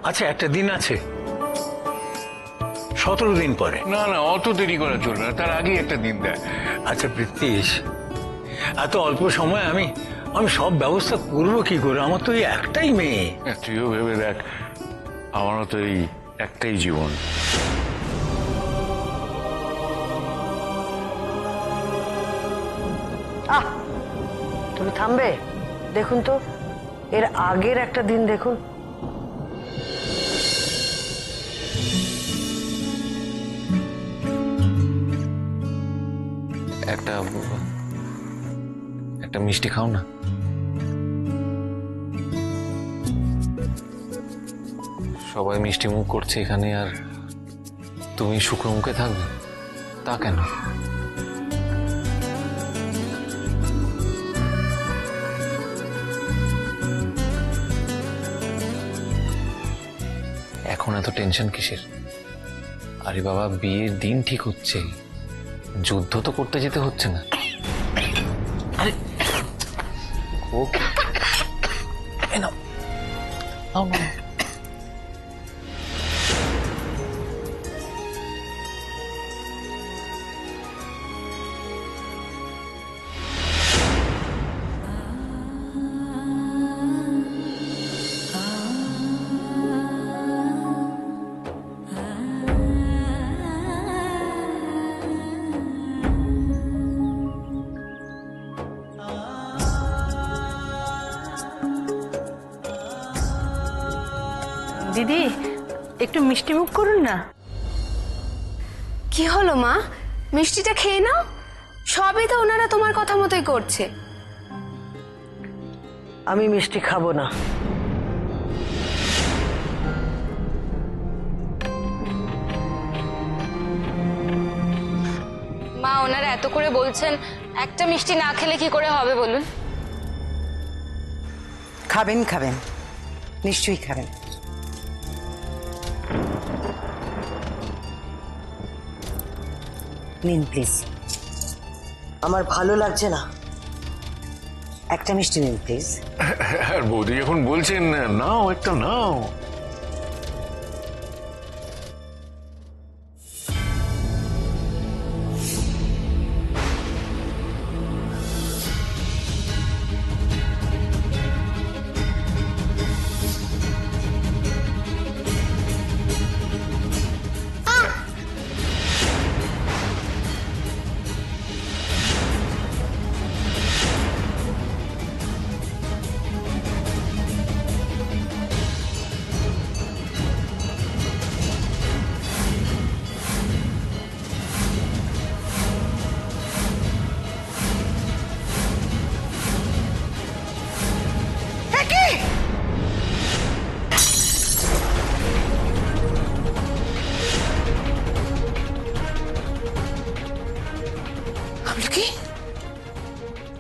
আচ্ছা একটা দিন আছে, 17 দিন পরে। না না, অত দেরি করা চলবে না, তার আগেই একটা দিন দেয়। আচ্ছা প্রীতিশ, এত অল্প সময় আমি আমি সব ব্যবস্থা করবো কি করে? আমার তো এই একটাই মেয়ে। তুইও ভেবে দেখ, আমারও তো এই একটাই জীবন। আহ, তুমি থামবে? দেখুন তো, এর আগের একটা দিন দেখুন। একটা একটা মিষ্টি খাও না। সবাই মিষ্টি মুখ করছে এখানে, আর তুমি শুকনো মুখে থাকবে? তা কেন? এখন এত টেনশন কিসের? আরে বাবা, বিয়ের দিন ঠিক হচ্ছে, যুদ্ধ তো করতে যেতে হচ্ছে না। আরে ও এই নাও, নাও, নাও। দিদি, একটু মিষ্টি মুখ করুন না। কি হলো মা, মিষ্টিটা খেয়ে নাও। সবই তো ওনারা তোমার কথা মতোই করছে। আমি মিষ্টি খাবো না। মা, ওনারা এত করে বলছেন, একটা মিষ্টি না খেলে কি করে হবে বলুন? খাবেন খাবেন, নিশ্চয়ই খাবেন। নিন প্লিজ। আমার ভালো লাগছে না, একটা মিষ্টি নিন প্লিজ। আর বৌদি যখন বলছেন নাও, একটা নাও।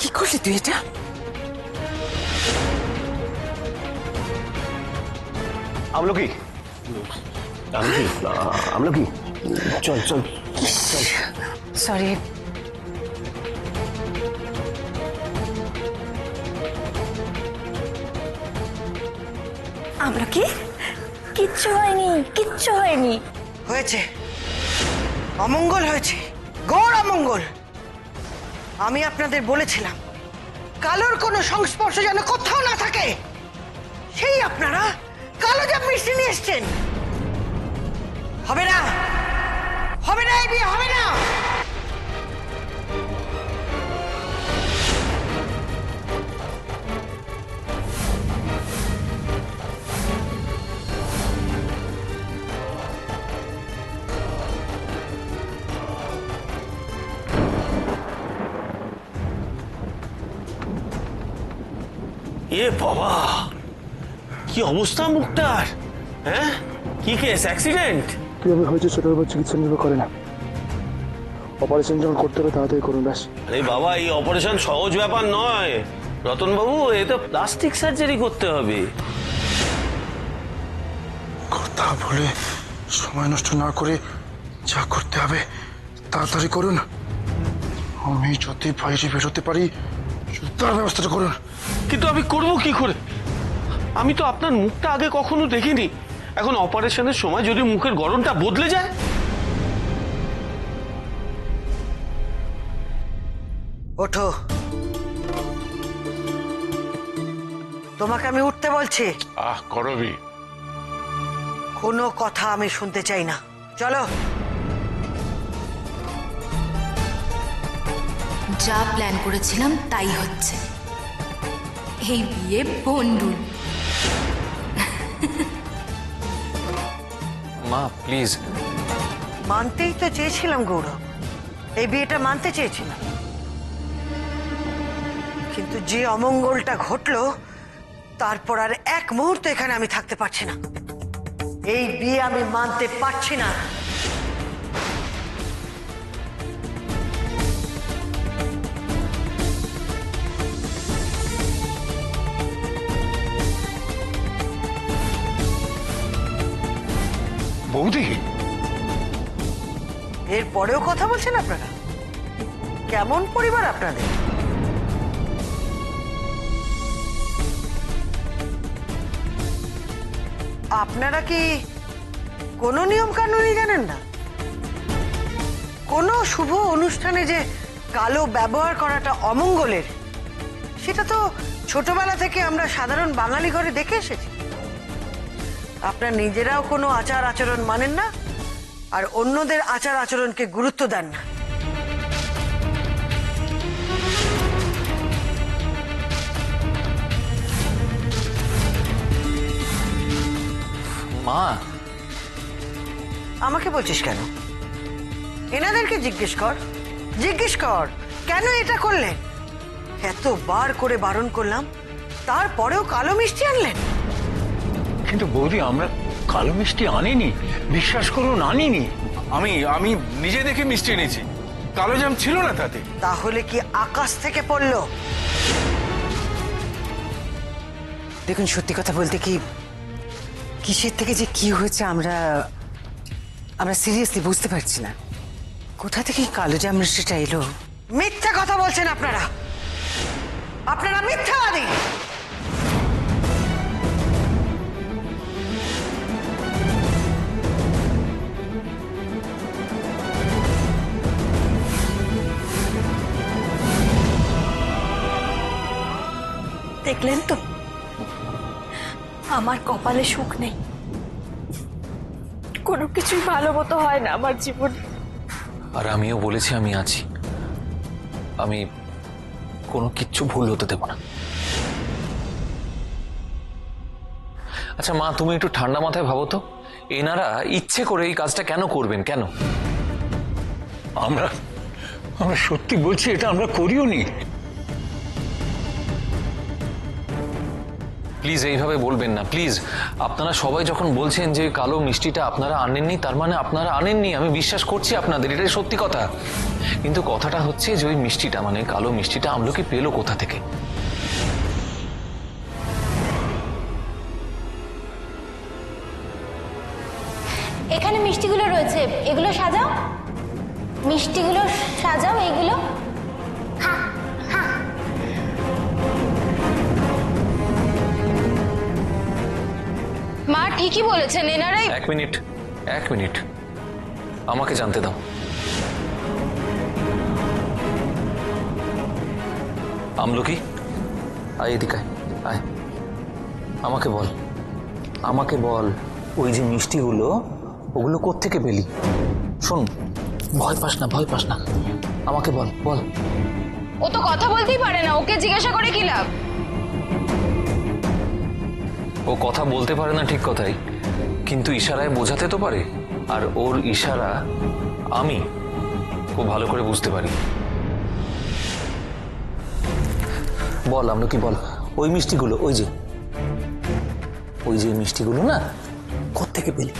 কি করলি তুই এটা? আমলকি, আমলকি, চল চল। সরি, আমরা কি? কিচ্ছু হয়নি, কিচ্ছু হয়নি। হয়েছে, অমঙ্গল হয়েছে, ঘোর অমঙ্গল। আমি আপনাদের বলেছিলাম কালোর কোনো সংস্পর্শ যেন কোথাও না থাকে, সেই আপনারা কালো জাম মিষ্টি নিয়ে এসছেন। হবে না, হবে না, এই বিয়ে হবে না। এ বাবা, কি অবস্থা মুখটার? হ্যাঁ, কি কেস, অ্যাক্সিডেন্ট? কিভাবে হয়েছে সেটার উপর চিকিৎসা নির্ভর করে না। অপারেশন যখন করতে হবে তাড়াতাড়ি করুন ব্যাস। আরে বাবা, এই অপারেশন সহজ ব্যাপার নয় রতন বাবু, এ তো প্লাস্টিক সার্জারি করতে হবে। কথা বলে সময় নষ্ট না করে যা করতে হবে তাড়াতাড়ি করুন। আমি যদি বাইরে বেরোতে পারি তার ব্যবস্থাটা করুন। কিন্তু আমি করব কি করে? আমি তো আপনার মুখটা আগে কখনো দেখিনি। এখন অপারেশনের সময় যদি মুখের গড়নটা বদলে যায়? ওঠো, তোমাকে আমি উঠতে বলছি। করবি। কোনো কথা আমি শুনতে চাই না, চলো। যা প্ল্যান করেছিলাম তাই হচ্ছে, এই বিয়ে বন্ডুল। মা প্লিজ। মানতেই তো চেয়েছিলাম গৌরব, এই বিয়েটা মানতে চেয়েছিলাম, কিন্তু যে অমঙ্গলটা ঘটলো তারপর আর এক মুহূর্ত এখানে আমি থাকতে পারছি না। এই বিয়ে আমি মানতে পারছি না। বৌদি, এর পরেও কথা বলছেন আপনারা? কেমন পরিবার আপনাদের? আপনারা কি কোনো নিয়ম কানুনই জানেন না? কোনো শুভ অনুষ্ঠানে যে কালো ব্যবহার করাটা অমঙ্গলের, সেটা তো ছোটবেলা থেকে আমরা সাধারণ বাঙালি ঘরে দেখে এসেছি। আপনারা নিজেরাও কোনো আচার আচরণ মানেন না, আর অন্যদের আচার আচরণকে গুরুত্ব দেন না। মা, আমাকে বলছিস কেন? এনাদেরকে জিজ্ঞেস কর, জিজ্ঞেস কর কেন এটা করলেন। এতবার করে বারণ করলাম, তারপরেও কালো মিষ্টি আনলেন। কিন্তু বৌদি, আমরা কালো মিষ্টি আনিনি, বিশ্বাস করুন আনিনি। আমি নিজে দেখে মিষ্টি এনেছি, কালো জাম ছিল না তাতে। তাহলে কি আকাশ থেকে পড়লো? দেখুন, সত্যি কথা বলতে কি, কিসের থেকে যে কি হয়েছে আমরা সিরিয়াসলি বুঝতে পারছি না। কোথা থেকে এই কালো জাম মিষ্টিটা এলো? মিথ্যা কথা বলছেন আপনারা, আপনারা মিথ্যাবাদী। দেখলেন তো, আমার কপালে সুখ নেই, কোনো কিছুই ভালো মতো হয় না আমার জীবনে। আর আমিও বলেছি আমি আছি, আমি কোনো কিচ্ছু ভুল হতে দেব না। আচ্ছা মা, তুমি একটু ঠান্ডা মাথায় ভাবো তো, এনারা ইচ্ছে করে এই কাজটা কেন করবেন? কেন? আমরা আমরা সত্যি বলছি, এটা আমরা করিও নি। প্লিজ এইভাবে বলবেন না, প্লিজ। আপনারা সবাই যখন বলছেন যে কালো মিষ্টিটা আপনারা আনেননি, তার মানে আপনারা আনেননি, আমি বিশ্বাস করছি আপনাদের, এটাই সত্যি কথা। কিন্তু কথাটা হচ্ছে যে ওই মিষ্টিটা, মানে কালো মিষ্টিটা আমলকি পেলো কোথা থেকে? এখানে মিষ্টিগুলো রয়েছে, এগুলো সাজাও, মিষ্টিগুলো সাজাও, এইগুলো। হ্যাঁ হ্যাঁ, মা ঠিকই বলেছেন, এনারাই। এক মিনিট, আমাকে জানতে দাও। আমলকি, আয় এদিকে আয়, আমাকে বল ওই যে মিষ্টিগুলো, ওগুলো কোত্থেকে পেলি? শোন, ভয় পাস না, আমাকে বল। ও তো কথা বলতেই পারে না, ওকে জিজ্ঞাসা করে কি লাভ? ও কথা বলতে পারে না ঠিক কথাই, কিন্তু ইশারায় বোঝাতে তো পারে, আর ওর ইশারা আমি খুব ভালো করে বুঝতে পারি। বল আমলকি বল, ওই মিষ্টিগুলো, ওই যে মিষ্টিগুলো না, কোত্থেকে পেলি?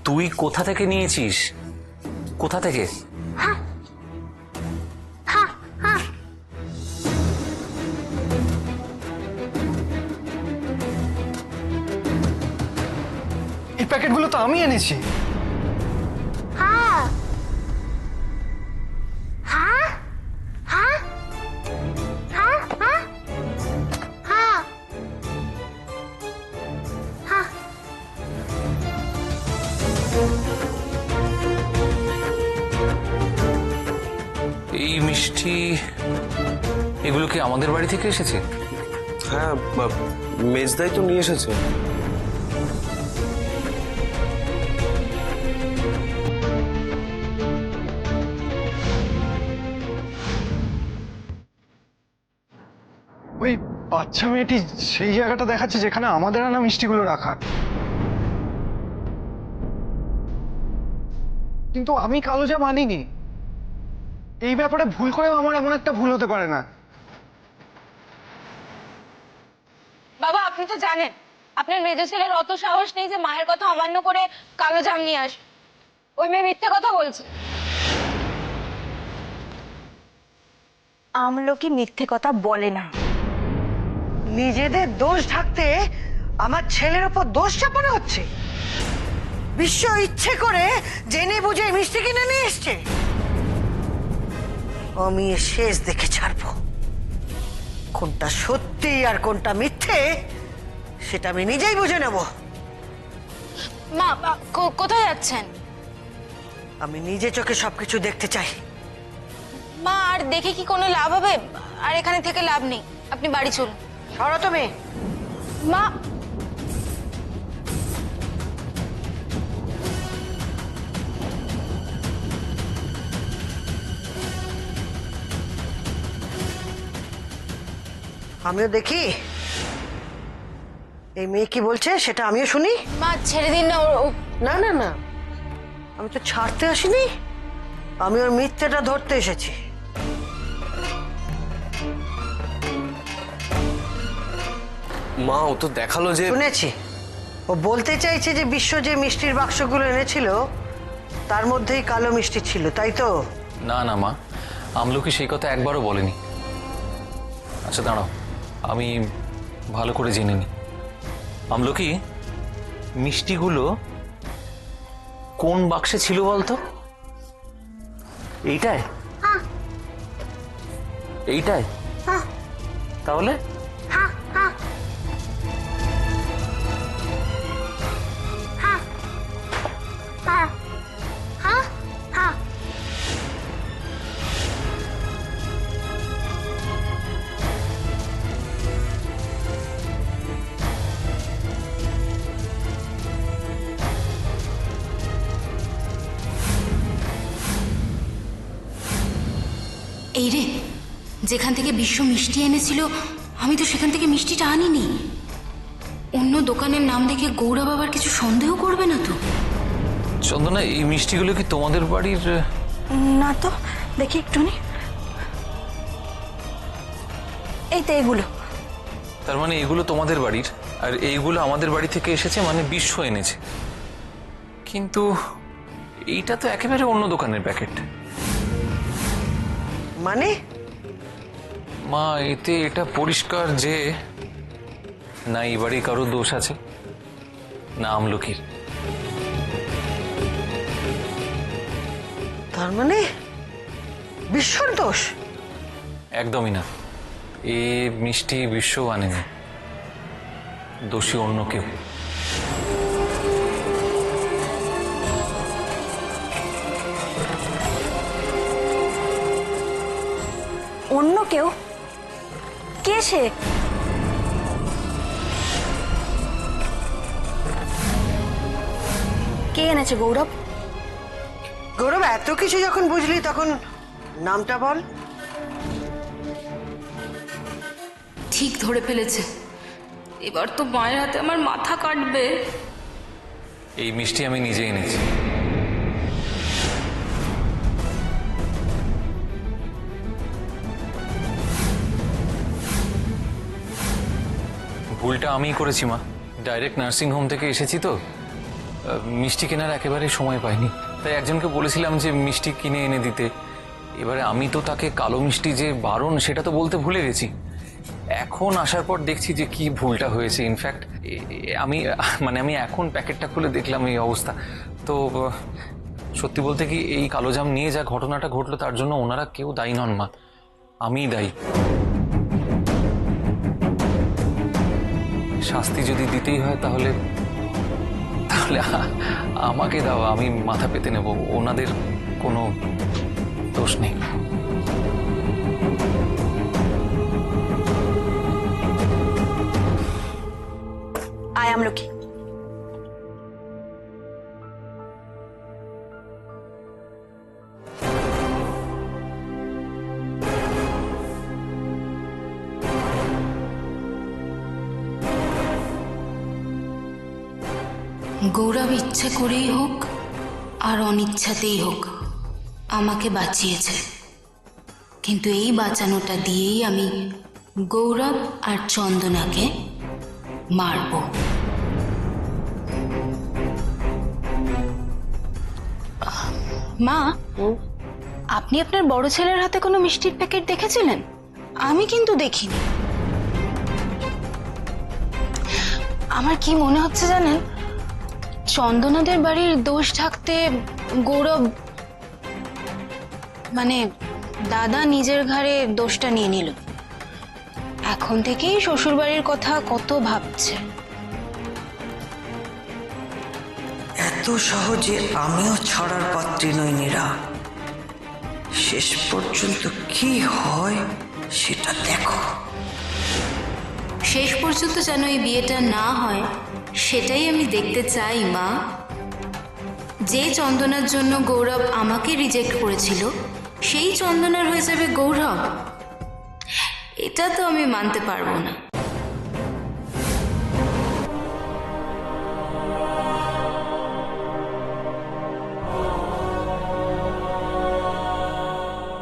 তুই কোথা থেকে নিয়েছিস? কোথা থেকে? এই প্যাকেটগুলো তো আমি এনেছি। এই মিষ্টি এগুলো কি আমাদের বাড়ি থেকে এসেছে? হ্যাঁ, মেজদাই তো নিয়ে এসেছে। ওই বাচ্চা মেয়েটি সেই জায়গাটা দেখাচ্ছে যেখানে আমাদের আনা মিষ্টিগুলো রাখা। কিন্তু আমি কালোজাম আনিনি। এই ব্যাপারে ভুল করেও আমার এমন একটা ভুল হতে পারে না। বাবা, আপনি তো জানেন আপনার মেজো ছেলের অত সাহস নেই যে মায়ের কথা অমান্য করে কালো জাম নিয়ে আস। ওই মেয়ে মিথ্যে কথা বলছে। আমলকি মিথ্যে কথা বলে না। নিজেদের দোষ ঢাকতে আমার ছেলের ওপর দোষ চাপানো হচ্ছে। বিশ্ব ইচ্ছে করে জেনে বুঝে মিষ্টি কিনে নিয়ে এসছে। আমি এর শেষ দেখে ছাড়বো। কোনটা সত্যি আর কোনটা মিথ্যে সেটা আমি নিজেই বুঝে নেব। মা, কোথায় যাচ্ছেন? আমি নিজে চোখে সবকিছু দেখতে চাই। মা, আর দেখে কি কোনো লাভ হবে? আর এখানে থেকে লাভ নেই, আপনি বাড়ি চলুন। সরো তুমি। মা, আমিও দেখি এই মেয়ে কি বলছে, সেটা আমিও শুনি। মা ছেড়ে দিন না। না না না, আমি তো ছাড়তে আসিনি, আমি ওর মিথ্যেটা ধরতে এসেছি। মা, ও তো দেখালো যে শুনেছি ও বলতে চাইছে যে বিশ্ব যে মিষ্টির বাক্সগুলো এনেছিল তার মধ্যেই কালো মিষ্টি ছিল, তাই তো? না না মা, আমলকি সেই কথা একবারও বলেনি। আচ্ছা দাঁড়াও, আমি ভালো করে জেনে নি। আমলকি, মিষ্টিগুলো কোন বাক্সে ছিল বলতো? এইটায়? এইটায়? তাহলে এই রে, যেখান থেকে বিশ্ব মিষ্টি এনেছিল আমি তো সেখান থেকে মিষ্টিটা আনিনি। অন্য দোকানের নাম দেখে গৌরব আবার কিছু সন্দেহ করবে না তো? চন্দনা, এই মিষ্টিগুলো কি তোমাদের বাড়ির? না তো, দেখি একটুনি। এই তো এগুলো। তার মানে এগুলো তোমাদের বাড়ির আর এইগুলো আমাদের বাড়ি থেকে এসেছে, মানে বিশ্ব এনেছে। কিন্তু এইটা তো একেবারে অন্য দোকানের প্যাকেট। মানে? মা, এতে এটা পরিষ্কার যে না এই বাড়ি কারো দোষ আছে না আমলকির। তার মানে বিশ্বর দোষ? একদমই না, এ মিষ্টি বিশ্ব আনেনি, দোষী অন্য কেউ। অন্য কেউ? কে সে? কে এনেছে গৌরব? গৌরব, এত কিছু যখন বুঝলি তখন নামটা বল। ঠিক ধরে ফেলেছে, এবার তো মায়ের হাতে আমার মাথা কাটবে। এই মিষ্টি আমি নিজে এনেছি। ভুলটা আমিই করেছি মা, ডাইরেক্ট নার্সিং হোম থেকে এসেছি তো, মিষ্টি কেনার একেবারে সময় পাইনি, তাই একজনকে বলেছিলাম যে মিষ্টি কিনে এনে দিতে। এবারে আমি তো তাকে কালো মিষ্টি যে বারণ সেটা তো বলতে ভুলে গেছি। এখন আসার পর দেখছি যে কি ভুলটা হয়েছে। ইনফ্যাক্ট আমি এখন প্যাকেটটা খুলে দেখলাম এই অবস্থা। তো সত্যি বলতে কি এই কালোজাম নিয়ে যা ঘটনাটা ঘটলো তার জন্য ওনারা কেউ দায়ী নন মা, আমিই দায়ী। শাস্তি যদি দিতেই হয় তাহলে আমাকে দাও, আমি মাথা পেতে নেব, ওনাদের কোনো দোষ নেই। আয় আমলকি। গৌরব ইচ্ছে করেই হোক আর অনিচ্ছাতেই হোক আমাকে বাঁচিয়েছে, কিন্তু এই বাঁচানোটা দিয়েই আমি গৌরব আর চন্দনাকে মারব। মা, আপনি আপনার বড় ছেলের হাতে কোনো মিষ্টির প্যাকেট দেখেছিলেন? আমি কিন্তু দেখিনি। আমার কি মনে হচ্ছে জানেন, চন্দনাদের বাড়ির দোষ ঢাকতে গৌরব দাদা নিজের ঘাড়ে দোষটা নিয়ে নিল। এখন থেকেই শ্বশুর বাড়ির কথা কত ভাবছে। এত সহজে আমিও ছড়ার পাত্রী নই নীরা। শেষ পর্যন্ত কি হয় সেটা দেখো। শেষ পর্যন্ত যেন এই বিয়েটা না হয় সেটাই আমি দেখতে চাই মা। যে চন্দনার জন্য গৌরব আমাকে রিজেক্ট করেছিল সেই চন্দনার হয়ে যাবে গৌরব, এটা তো আমি মানতে পারবো না।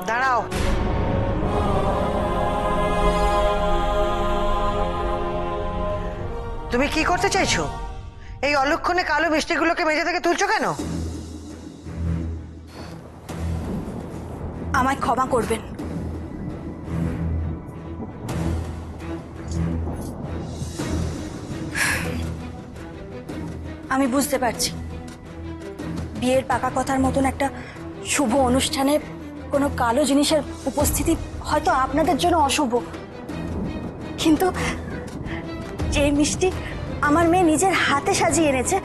দাঁড়াও। তুমি কি করতে চাইছো? এই অলক্ষণে কালো মিষ্টিগুলোকে মেঝে থেকে তুলছো কেন? আমায় ক্ষমা করবেন। আমি বুঝতে পারছি বিয়ের পাকা কথার মতন একটা শুভ অনুষ্ঠানে কোনো কালো জিনিসের উপস্থিতি হয়তো আপনাদের জন্য অশুভ, কিন্তু যে মিষ্টি আমার মেয়ে নিজের হাতে সাজিয়ে এনেছে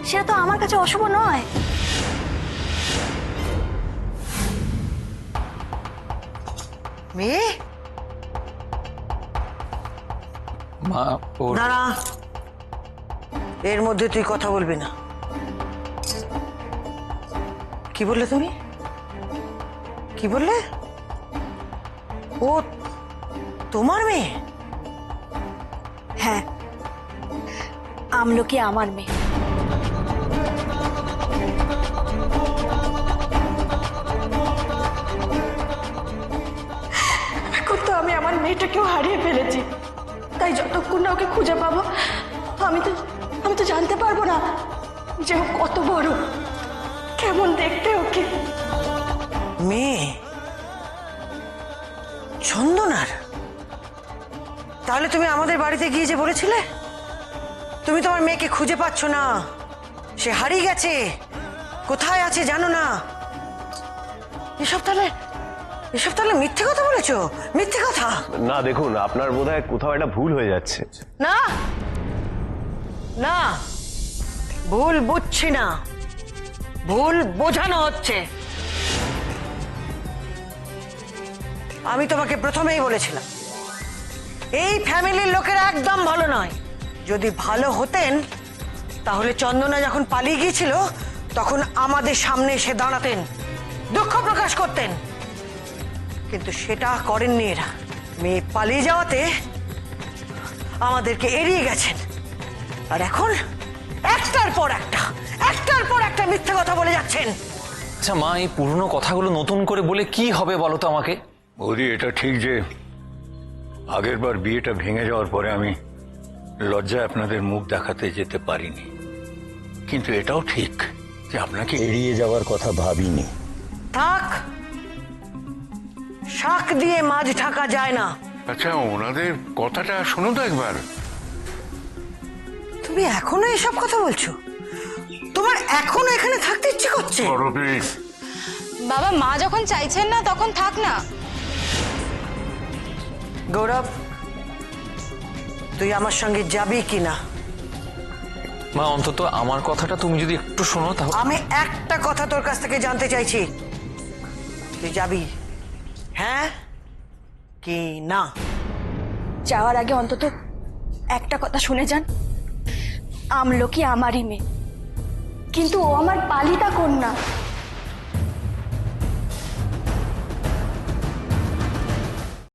সেটা তো আমার কাছে অশুভ নয়। মেয়ে মা ওর না, এর মধ্যে তুই কথা বলবি না। কি বললে তুমি? কি বললে? ও তোমার মেয়ে? হ্যাঁ, আমলকি আমার মেয়ে। এখন তো আমি আমার মেয়েটাকেও হারিয়ে ফেলেছি, তাই যতক্ষণ না ওকে খুঁজে পাবো আমি তো জানতে পারবো না যে ও কত বড়, কেমন দেখতে ওকে। মেয়ে চন্দনার? তাহলে তুমি আমাদের বাড়িতে গিয়ে যে বলেছিলে তুমি তোমার মেয়েকে খুঁজে পাচ্ছ না, সে হারিয়ে গেছে, কোথায় আছে জানো না, এসব তাহলে মিথ্যে কথা বলেছো? মিথ্যে কথা না, দেখুন আপনার বোধহয় কোথাও একটা ভুল হয়ে যাচ্ছে। না না, ভুল বুঝছি না, ভুল বোঝানো হচ্ছে। আমি তোমাকে প্রথমেই বলেছিলাম এই ফ্যামিলির লোকেরা একদম ভালো নয়। যদি ভালো হতেন তাহলে চন্দনা যখন পালিয়ে গিয়েছিল তখন আমাদের সামনে এসে দাঁড়াতেন, দুঃখ প্রকাশ করতেন, কিন্তু সেটা করেননি এরা। মেয়ে পালিয়ে যাওয়াতে আমাদেরকে এড়িয়ে গেছেন, আর এখন একটার পর একটা মিথ্যে কথা বলে যাচ্ছেন। আচ্ছা মা, এই পুরনো কথাগুলো নতুন করে বলে কি হবে বলো তো আমাকে? বৌদি, এটা ঠিক যে আগের বার বিয়েটা ভেঙে যাওয়ার পরে আমি লজ্জায় আপনাদের মুখ দেখাতে যেতে পারিনি, কিন্তু এটাও ঠিক যে আপনাকে এড়িয়ে যাওয়ার কথা ভাবিনি। থাক, শাক দিয়ে মাছ ঢাকা যায় না। আচ্ছা, ওনাদের কথাটা শোনো তো একবার। তুমি এখনো এসব কথা বলছো? তোমার এখনো এখানে থাকতে ইচ্ছে করছে? বাবা, মা যখন চাইছেন না তখন থাক না। গৌরব, তুই আমার সঙ্গে যাবি কি না? মা অন্তত আমার কথাটা তুমি যদি একটু শোনো তাহলে। আমি একটা কথা তোর কাছ থেকে জানতে চাইছি, তুই যাবি হ্যাঁ কি না? যাওয়ার আগে অন্তত একটা কথা শুনে যান। আমলকি আমারই মেয়ে, কিন্তু ও আমার পালিতা কন্যা।